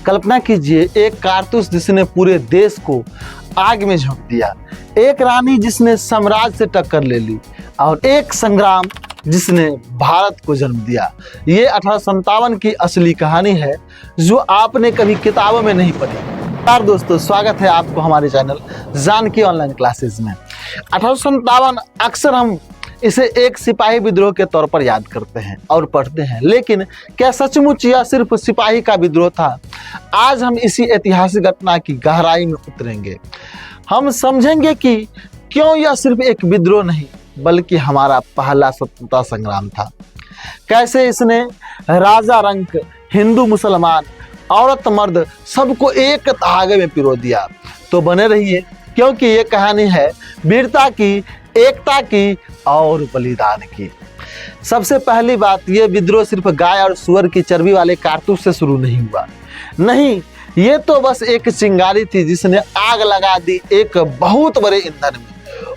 कल्पना कीजिए, एक कारतूस जिसने पूरे देश को आग में झोंक दिया, एक रानी जिसने साम्राज्य से टक्कर ले ली, और एक संग्राम जिसने भारत को जन्म दिया। ये 1857 की असली कहानी है जो आपने कभी किताबों में नहीं पढ़ी। नमस्कार दोस्तों, स्वागत है आपको हमारे चैनल जानकी ऑनलाइन क्लासेस में। 1857 अक्सर हम इसे एक सिपाही विद्रोह के तौर पर याद करते हैं और पढ़ते हैं, लेकिन क्या सचमुच यह सिर्फ सिपाही का विद्रोह था? आज हम इसी ऐतिहासिक घटना की गहराई में उतरेंगे। हम समझेंगे कि क्यों यह सिर्फ एक विद्रोह नहीं बल्कि हमारा पहला स्वतंत्रता संग्राम था। कैसे इसने राजा रंक, हिंदू मुसलमान, औरत मर्द सबको एक धागे में पिरो दिया। तो बने रहिए, क्योंकि ये कहानी है वीरता की, एकता की और बलिदान की। सबसे पहली बात, ये विद्रोह सिर्फ गाय और सुअर की चर्बी वाले कारतूस से शुरू नहीं हुआ। नहीं, ये तो बस एक चिंगारी थी जिसने आग लगा दी एक बहुत बड़े ईंधन में।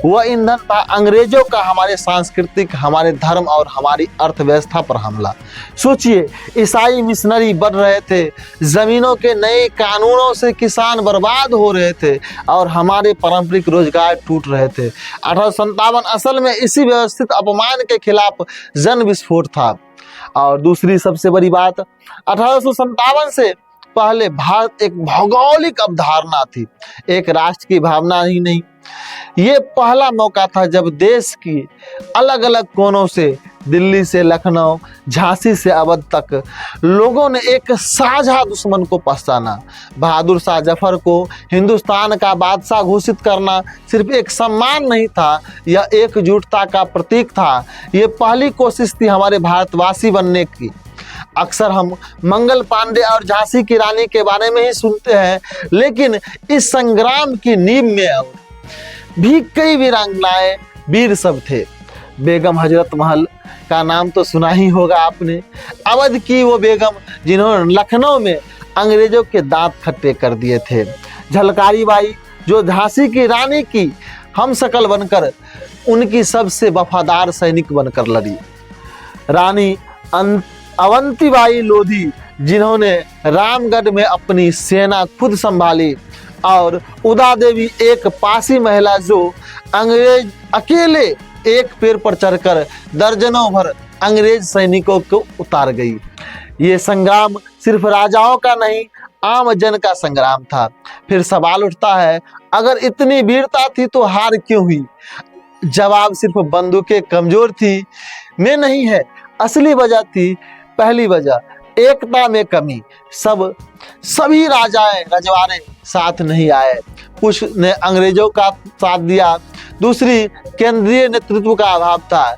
वह ईंधन था अंग्रेजों का हमारे सांस्कृतिक, हमारे धर्म और हमारी अर्थव्यवस्था पर हमला। सोचिए, ईसाई मिशनरी बढ़ रहे थे, जमीनों के नए कानूनों से किसान बर्बाद हो रहे थे और हमारे पारंपरिक रोजगार टूट रहे थे। 1857 असल में इसी व्यवस्थित अपमान के खिलाफ जन विस्फोट था। और दूसरी सबसे बड़ी बात, 1857 से पहले भारत एक भौगोलिक अवधारणा थी, एक राष्ट्र की भावना ही नहीं। ये पहला मौका था जब देश की अलग अलग कोनों से, दिल्ली से लखनऊ, झांसी से अवध तक, लोगों ने एक साझा दुश्मन को पहचाना। बहादुर शाह जफर को हिंदुस्तान का बादशाह घोषित करना सिर्फ एक सम्मान नहीं था, यह एकजुटता का प्रतीक था। ये पहली कोशिश थी हमारे भारतवासी बनने की। अक्सर हम मंगल पांडे और झांसी की रानी के बारे में ही सुनते हैं, लेकिन इस संग्राम की नींव में भी कई वीरांगनाएं, वीर सब थे। बेगम हजरत महल का नाम तो सुना ही होगा आपने। अवध की वो बेगम जिन्होंने लखनऊ में अंग्रेजों के दांत खट्टे कर दिए थे। झलकारी बाई जो झांसी की रानी की हम शकल बनकर उनकी सबसे वफादार सैनिक बनकर लड़ी। रानी अवंतीबाई लोधी जिन्होंने रामगढ़ में अपनी सेना खुद संभाली, और उदा देवी एक पासी महिला जो अंग्रेज अकेले एक पेड़ पर चढ़कर दर्जनों भर अंग्रेज सैनिकों को उतार गई। ये संग्राम सिर्फ राजाओं का नहीं, आम जन का संग्राम था। फिर सवाल उठता है, अगर इतनी वीरता थी तो हार क्यों हुई? जवाब सिर्फ बंदूकें कमजोर थी में नहीं है। असली वजह थी, पहली वजह, एकता में कमी। सभी राजाएं, रजवाड़े साथ नहीं आए। कुछ ने अंग्रेजों का साथ दिया, दूसरी केंद्रीय नेतृत्व का अभाव था।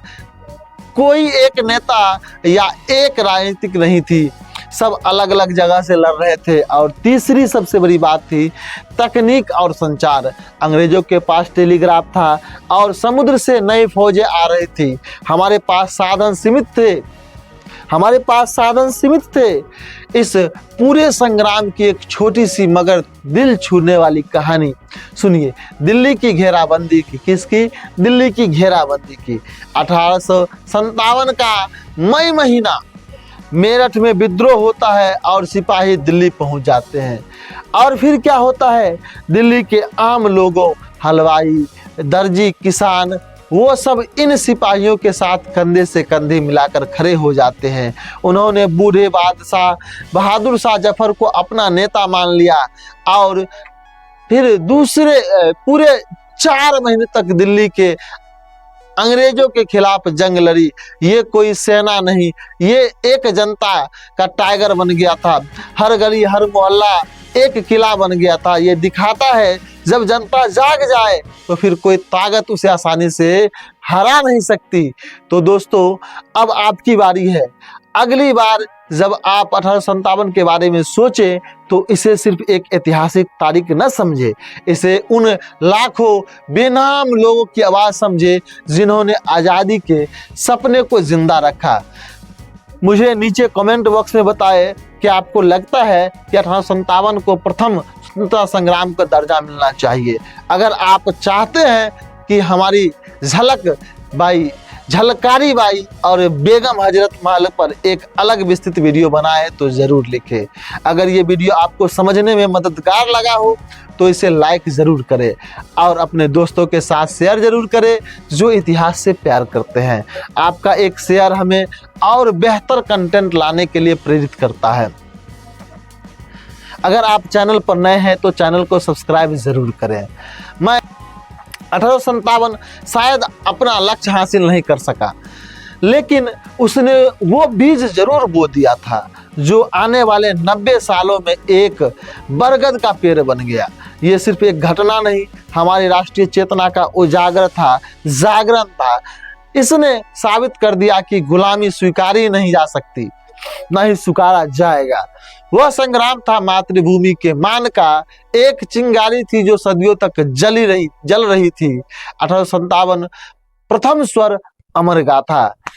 कोई एक नेता या एक राजनीतिक नहीं थी, सब अलग अलग जगह से लड़ रहे थे। और तीसरी सबसे बड़ी बात थी तकनीक और संचार। अंग्रेजों के पास टेलीग्राफ था और समुद्र से नई फौजें आ रही थी। हमारे पास साधन सीमित थे। इस पूरे संग्राम की एक छोटी सी मगर दिल छूने वाली कहानी सुनिए। दिल्ली की घेराबंदी की। किसकी? दिल्ली की घेराबंदी की। 1857 का मई महीना मेरठ में विद्रोह होता है और सिपाही दिल्ली पहुंच जाते हैं। और फिर क्या होता है? दिल्ली के आम लोगों, हलवाई, दर्जी, किसान, वो सब इन सिपाहियों के साथ कंधे से कंधे मिलाकर खड़े हो जाते हैं। उन्होंने बूढ़े बादशाह बहादुर शाह जफर को अपना नेता मान लिया और फिर पूरे 4 महीने तक दिल्ली के अंग्रेजों के खिलाफ जंग लड़ी। ये कोई सेना नहीं, ये एक जनता का टाइगर बन गया था। हर गली, हर मोहल्ला एक किला बन गया था। ये दिखाता है जब जनता जाग जाए तो फिर कोई ताकत उसे आसानी से हरा नहीं सकती। तो दोस्तों, अब आपकी बारी है। अगली बार जब आप 1857 के बारे में सोचें तो इसे सिर्फ एक ऐतिहासिक तारीख न समझे, इसे उन लाखों बेनाम लोगों की आवाज़ समझे जिन्होंने आज़ादी के सपने को जिंदा रखा। मुझे नीचे कमेंट बॉक्स में बताएं कि आपको लगता है कि 1857 को प्रथम स्वतंत्रता संग्राम का दर्जा मिलना चाहिए। अगर आप चाहते हैं कि हमारी झलक बाई झलकारी बाई और बेगम हजरत महल पर एक अलग विस्तृत वीडियो बना है, तो जरूर लिखें। अगर ये वीडियो आपको समझने में मददगार लगा हो तो इसे लाइक ज़रूर करें और अपने दोस्तों के साथ शेयर ज़रूर करें जो इतिहास से प्यार करते हैं। आपका एक शेयर हमें और बेहतर कंटेंट लाने के लिए प्रेरित करता है। अगर आप चैनल पर नए हैं तो चैनल को सब्सक्राइब ज़रूर करें। मैं 1857 शायद अपना लक्ष्य हासिल नहीं कर सका, लेकिन उसने वो बीज जरूर बो दिया था जो आने वाले 90 सालों में एक बरगद का पेड़ बन गया। ये सिर्फ एक घटना नहीं, हमारी राष्ट्रीय चेतना का उजागर था, जागरण था। इसने साबित कर दिया कि गुलामी स्वीकारी नहीं जा सकती, न ही स्वीकारा जाएगा। वह संग्राम था मातृभूमि के मान का, एक चिंगारी थी जो सदियों तक जल रही थी। 1857 प्रथम स्वर अमर गाथा।